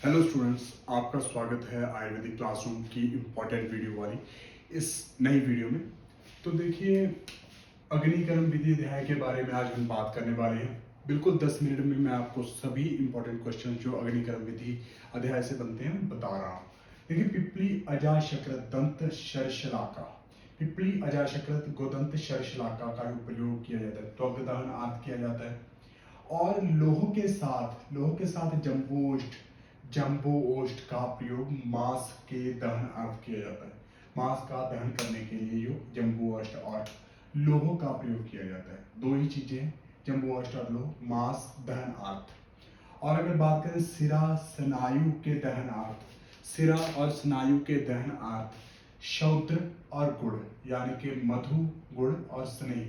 Hello students, आपका स्वागत है आयुर्वेदिक क्लासरूम की इम्पोर्टेंट वीडियो वाली इस नई वीडियो में। तो देखिए, अग्निकर्म विधि अध्याय के बारे में आज हम बात करने वाले हैं। बिल्कुल 10 मिनट में मैं आपको सभी इम्पोर्टेंट क्वेश्चन जो अग्निकर्म विधि अध्याय से बनते हैं बता रहा हूँ। देखिए, पिप्पली अजाशकृत दंत शरशलाका, पिप्पली अजाशकृत गोदंत शरशलाका का उपयोग किया जाता है, त्वक दहन आदि किया जाता है। और लोह के साथ जम्बो ओष्ठ का प्रयोग मांस के दहन अर्थ किया जाता है। मांस का दहन करने के लिए जो जम्बो ओष्ठ और लोह का प्रयोग किया जाता है, दो ही चीजें हैं, जम्बो ओष्ठ और लोह, मांस दहन अर्थ। और अगर बात करें सिरा स्नायु के दहन अर्थ, सिरा और स्नायु के दहन अर्थ शौद्र और गुड़, यानी कि मधु, गुड़ और स्नेह,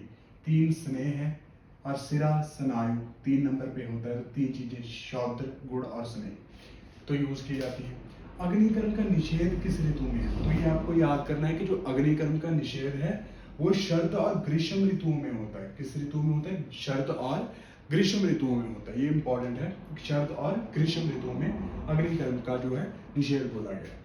तीन स्नेह है और सिरा स्नायु 3 नंबर पे होता है। तो तीन चीजें शौद्र, गुड़ और स्नेह तो यूज की जाती है। अग्निकर्म का निषेध किस ऋतु में है? तो ये आपको याद करना है कि जो अग्निकर्म का निषेध है वो शरद और ग्रीष्म ऋतुओं में होता है। किस ऋतु में होता है? शरद और ग्रीष्म ऋतुओं में होता है। ये इंपॉर्टेंट है, शरद और ग्रीष्म ऋतुओं में अग्निकर्म का जो है निषेध बोला गया है।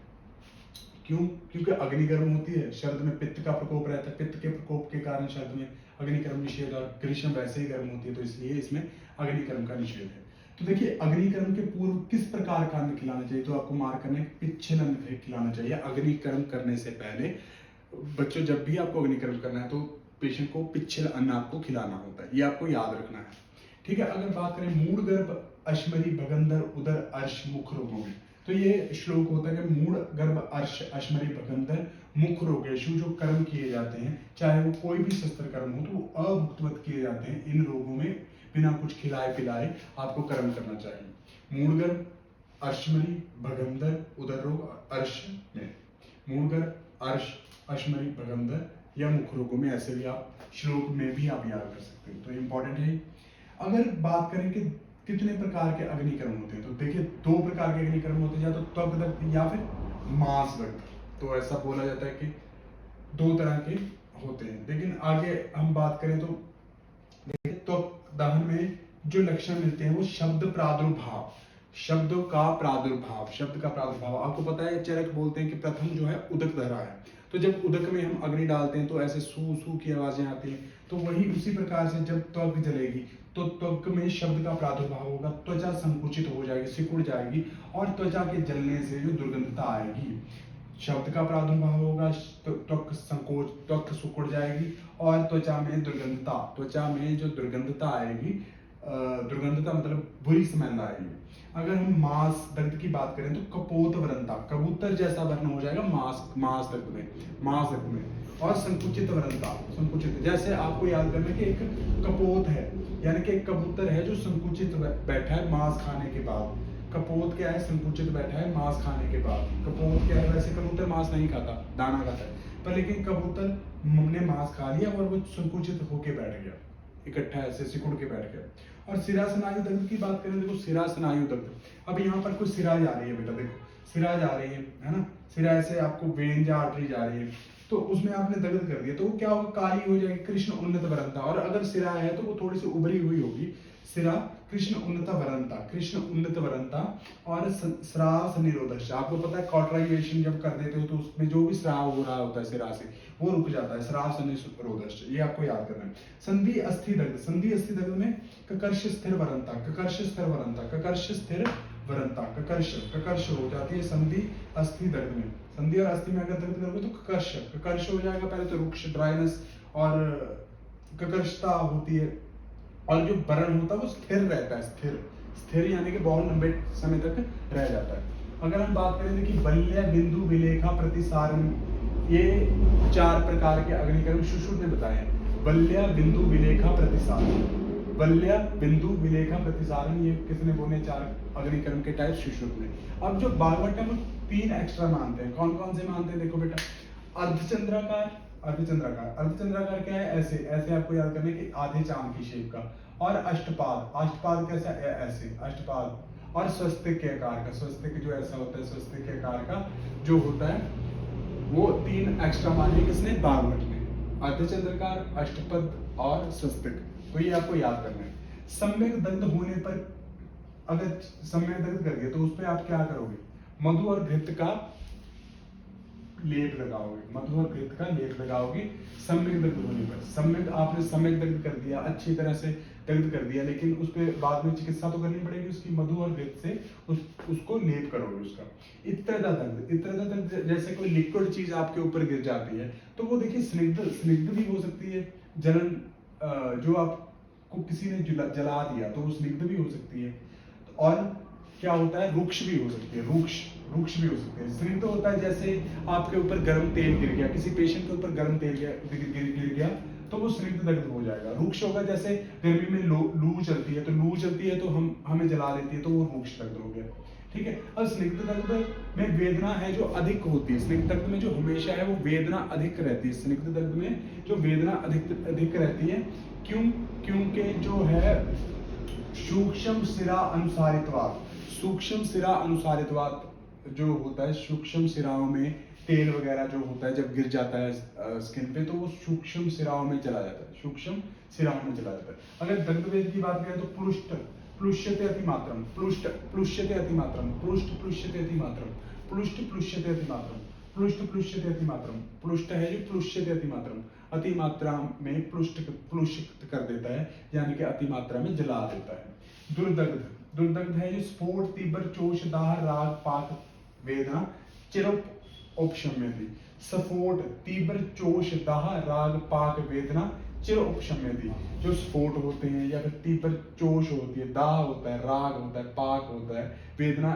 क्यों? क्योंकि अग्निकर्म होती है, शरद में पित्त का प्रकोप रहता है, पित्त के प्रकोप के कारण शरद में अग्निकर्म निषेध, और ग्रीष्म वैसे ही गर्म होती है, तो इसलिए इसमें अग्निकर्म का निषेध है। तो देखिए, अग्निकर्म के पूर्व किस प्रकार का अन्न खिलाना चाहिए? तो आपको मार्क करना है, पिच्छल अन्न खिलाना चाहिए। अग्निकर्म करने से पहले बच्चों, जब भी आपको अग्निकर्म करना है तो पेशेंट को पिच्छल अन्न आपको खिलाना होता है, ये आपको याद रखना है। ठीक है। अगर बात करें मूड गर्भ अश्मरी भगंदर उदर अर्श मुख रोगों में, तो ये श्लोक होता है कि मूड गर्भ अर्श अश्मरी भगंदर मुख रोगेशु, जो कर्म किए जाते हैं, चाहे वो कोई भी शस्त्र कर्म हो, तो वो अभुक्तवत किए जाते हैं। इन रोगों में बिना कुछ खिलाए पिलाए आपको कर्म करना चाहिए। मूड गर्भ अश्मरी भगंदर उदर रोग अर्श में, मूड गर्भ अर्श अश्मरी भगंदर या मुख रोगों में, ऐसे भी आप श्लोक में भी आप याद कर सकते हो, तो इंपॉर्टेंट है। अगर बात करें कि कितने प्रकार के अग्निकर्म होते हैं, तो देखिए 2 प्रकार के अग्निकर्म होते हैं, या तो त्वक दग्ध या फिर मांस दग्ध। तो ऐसा बोला जाता है कि 2 तरह के होते हैं। लेकिन आगे हम बात करें तो देखिए, त्वक दहन में जो लक्षण मिलते हैं वो शब्द का प्रादुर्भाव। आपको पता है, चरक बोलते हैं कि प्रथम जो है उदक धरा है, तो जब उदक में हम अग्नि डालते हैं तो ऐसे सू सू की आवाजें आती हैं। तो वही उसी प्रकार से जब त्वक जलेगी तो त्वक में शब्द का प्रादुर्भाव होगा, त्वचा संकुचित हो जाएगी, सिकुड़ जाएगी, और त्वचा के जलने से जो दुर्गंधता आएगी, शब्द का प्रादुर्भाव होगा, त्वक सिकुड़ जाएगी, और त्वचा में जो दुर्गंधता आएगी, दुर्गंधता मतलब बुरी स्मेल आएगी। अगर हम मांस दग्ध की बात करें तो कपोत वरंता, कबूतर जैसा वर्ण हो जाएगा मांस दग्ध में। और संकुचित वरंता, जैसे आपको याद करना कि एक कपोत है, यानी कि एक कबूतर है जो संकुचित बैठा है मांस खाने के बाद। कपोत क्या है? संकुचित बैठा है मांस खाने के बाद। कपोत क्या है? वैसे कबूतर मांस नहीं खाता, दाना खाता है, पर लेकिन कबूतर ने मांस खा लिया और वो संकुचित होके बैठ गया, इकट्ठा ऐसे सिकुड़ के बैठ गया। और सिरा स्नायु दग्ध की बात करें, देखो सिरा स्नायु दग्ध, अब यहाँ पर कुछ सिरा जा रही है बेटा, देखो सिरा जा रही है ना, सिरा ऐसे आपको वेन या आर्टरी जा रही है, तो उसमें आपने दग्ध कर दिया तो वो क्या होगा? काली हो जाएगी, कृष्ण उन्नत वरंता। और अगर सिरा है तो वो थोड़ी सी उभरी हुई होगी, सिरा कृष्ण उन्नत वरंता। और स्राव निरोधक, आपको पता है कॉटराइजेशन जब कर देते हो तो उसमें जो भी स्राव हो रहा होता है सिरा से वो रुक जाता है, स्राव निरोधक, ये आपको याद करना है। संधि अस्थि दग्ध में ककर्ष स्थिर वरंता, ककर्ष हो जाती है संधि अस्थि दग्ध में। संधि और अस्थि में अगर दग्ध करोगे तो ककर्ष हो जाएगा, पहले तो रुक्ष ड्राइनेस और ककर्षता होती है, और जो बरण होता है वो स्थिर रहता है, स्थिर यानी कि बहुत लंबे समय तक रह जाता है। अगर हम बात करें कि बल्य बिंदु विलेखा प्रतिसारण, ये 4 प्रकार के अग्निकर्म सुश्रुत ने बताए हैं। बल्य बिंदु विलेखा प्रतिसारण, ये किसने बोले? 4 अग्निकर्म के टाइप सुश्रुत ने। अब जो भागवत है वो 3 एक्स्ट्रा मानते हैं। कौन कौन से मानते हैं? देखो बेटा, अर्धचंद्राकार क्या है? ऐसे आपको याद करना है कि आधे चांद की शेप का। और अष्टपाद कैसा? ऐसे अष्टपाद। और स्वस्तिक के आकार का, स्वस्तिक जो ऐसा होता है, स्वस्तिक के आकार का जो होता है, वो 3 एक्स्ट्रा माने किसने? भागवत में, अर्धचंद्राकार, अष्टपद और स्वस्तिक। तो ये आपको याद करना है। सम्यक दग्ध होने पर अगर सम्यक दग्ध कर गया तो उस पर आप क्या करोगे, मधु और घृत का लेप लगाओगे, मधु और घृत का लेप लगाओगे सम्यक दग्ध होने पर। सम्यक आपने सम्यक दग्ध कर दिया, अच्छी तरह से दग्ध कर दिया, लेकिन उस पर बाद में चिकित्सा तो करनी पड़ेगी उसकी, मधु और घृत से उसको लेप करोगे उसका। इत्रदा दग्ध, इत्रदा दग्ध जैसे कोई लिक्विड चीज आपके ऊपर गिर जाती है तो वो देखिए स्निग्ध भी हो सकती है, जलन जो आपको किसी ने जला दिया तो वो स्निग्ध भी हो सकती है, और क्या होता है रुक्ष भी हो सकती है, रुक्ष भी हो सकते हैं। स्निग्ध होता है जैसे आपके ऊपर गर्म तेल गिर गया, किसी पेशेंट के ऊपर गर्म तेल गिर गया तो वो स्निग्ध दग्ध हो जाएगा। रुक्ष होगा जैसे गर्मी में लू चलती है, तो लू चलती है तो हमें जला देती है तो वो रुक्ष दग्ध हो गया, ठीक है। अब स्निग्ध दग्ध में वेदना है जो अधिक होती है, स्निग्ध दग्ध में जो हमेशा है वो वेदना अधिक रहती है, स्निग्ध दग्ध में जो वेदना अधिक रहती है। क्योंकि जो है सूक्ष्म सिरा अनुसारित्वात्, सूक्ष्म सिरा अनुसारित्वात् जो होता है, सूक्ष्म सिराओं में तेल वगैरह जो होता है जब गिर जाता है स्किन पे तो वो सूक्ष्म सिराओं में चला जाता है, सूक्ष्म सिराओं में चला जाता है। अगर दग्ध वेद की बात करें तो प्लुष्यते अतिमात्रम, प्लुष्यते अतिमात्रम, प्लुष्यते अतिमात्रम, प्लुष्यते अतिमात्रम, प्लुष्यते अतिमात्रम, प्लुष्ट है जो प्लुष्यते अतिमात्रम, अतिमात्रा में प्लुष्ट कर देता है, यानी कि अतिमात्रा में जला देता है। दुर्दग्ध, दुर्दग्ध है जो स्फोट तीव्र चोष दाह राग पाक वेदना चिर उपशम्यति, स्फोट तीव्र चोष दाह राग पाक वेदना चिर उपशम्यति। जो स्फोट होते हैं या फिर तीव्र चोष होती है, दाह होता है, राग होता है, पाक होता है, वेदना,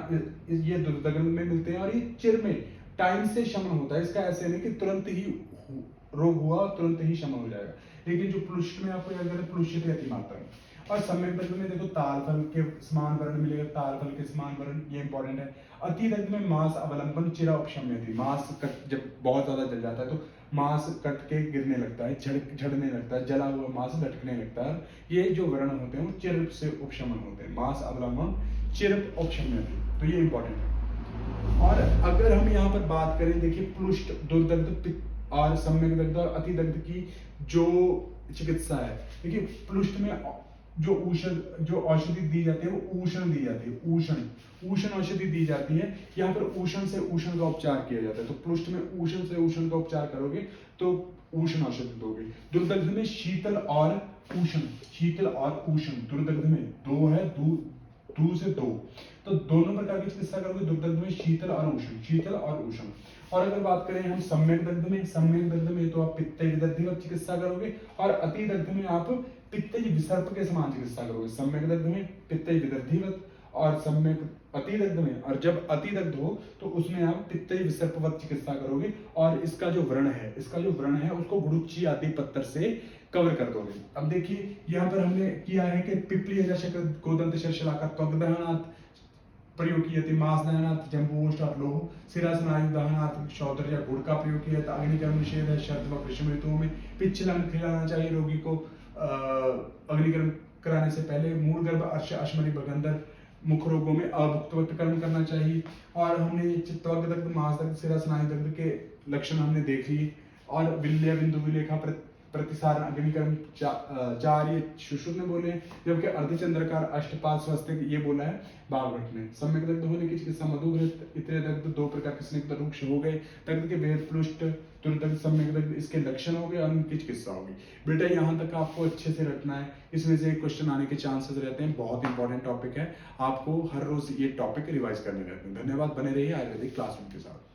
ये दुर्दग्ध में मिलते हैं और ये चिर में टाइम से शमन होता है। इसका ऐसे नहीं कि तुरंत ही रोग हुआ तुरंत ही शमन हो जाएगा, लेकिन जो प्लुष्ट में आपको याद करें प्लुष्यते अतिमात्रम। और सम्यक दग्ध में देखो ताल फल के समान वर्ण मिलेगा, ताल फल के समान वर्ण, ये इंपॉर्टेंट है। अति दग्ध में मांस अवलंबन चिरा उपशम्यति, मांस कट जब बहुत ज्यादा जल जाता है तो मांस कट के गिरने लगता है, झड़ने लगता है, जला हुआ मांस लटकने लगता है। ये जो वर्ण होते हैं वो चिर से उपशमन होते हैं, मांस अवलंबन चिर उपशम्यति, तो ये इंपॉर्टेंट है। और अगर हम यहाँ पर बात करें, देखिए प्लुष्ट, दुर्दग्ध और सम्यक दग्ध और अति दग्ध की जो चिकित्सा है, देखिए प्लुष्ट में जो औषधि दी जाती है वो ऊषण दी जाती है, ऊषण औषधि दी जाती है। यहाँ पर ऊषण से ऊषण का उपचार किया जाता है, तो प्लुष्ट में ऊषण से ऊषण का उपचार करोगे तो ऊषण औषधि दोगे। दुर्दग्ध में शीतल और ऊषण, शीतल और ऊषण, दुर्दग्ध में दो है, दू से दो, तो दोनों प्रकार की चिकित्सा करोगे दुर्दग्ध में, शीतल और ऊषण, शीतल और ऊषण। और अगर बात करें हम सम्यक दग्ध में, सम्यक दग्ध में तो आप पित्तज विदग्धिवत चिकित्सा करोगे, और अति दग्ध में आप पित्तज विसर्प के समान चिकित्सा करोगे। सम्यक दग्ध में पित्तज विदग्धिवत और सम्यक अति दग्ध में, और जब अति दग्ध हो तो उसमें आप पित्तज विसर्पवत चिकित्सा करोगे। और इसका जो व्रण है उसको गुरुच्ची आदि पत्थर से कवर कर दोगे। अब देखिए यहाँ पर हमने किया है कि पिपली गोदंत शर्शलाका त्वग्दहनात् प्रयोग किए थे, मांस दहनात् जम्बूष्ट और लोह, सिरा स्नायु दहनात् शौदर या गुड़ का प्रयोग किया था। अग्निकर्म निषेध है शरद व ग्रीष्म ऋतुओं में, पिच्छलन खिलाना चाहिए रोगी को अग्निकर्म कराने से पहले। मूल गर्भ अर्श अश्मरी बगंदर मुख रोगों में अभुक्तवत कर्म करना चाहिए। और हमने त्वग दग्ध, मांस दग्ध, सिरा स्नायु दग्ध के लक्षण हमने देख लिए। और विल्य बिंदु विलेखा प्रतिसारण अग्निकर्म चार ये सुश्रुत ने बोले, जबकि अर्धचंद्रकार अष्टपाद स्वस्तिक ये बोला है बागवट ने। सम्यक दग्ध होने की चिकित्सा मधुघृत इतरे दग्ध, दो प्रकार के स्निग्ध रुक्ष हो गए। दग्ध के भेद प्लुष्ट, दुर्दग्ध, सम्यक दग्ध, इसके लक्षण हो गए और उनकी चिकित्सा होगी। बेटा यहाँ तक आपको अच्छे से रखना है, इसमें से क्वेश्चन आने के चांसेस रहते हैं, बहुत इंपॉर्टेंट टॉपिक है, आपको हर रोज ये टॉपिक रिवाइज करने रहते हैं। धन्यवाद, बने रहिए आयुर्वेदिक क्लासरूम के साथ।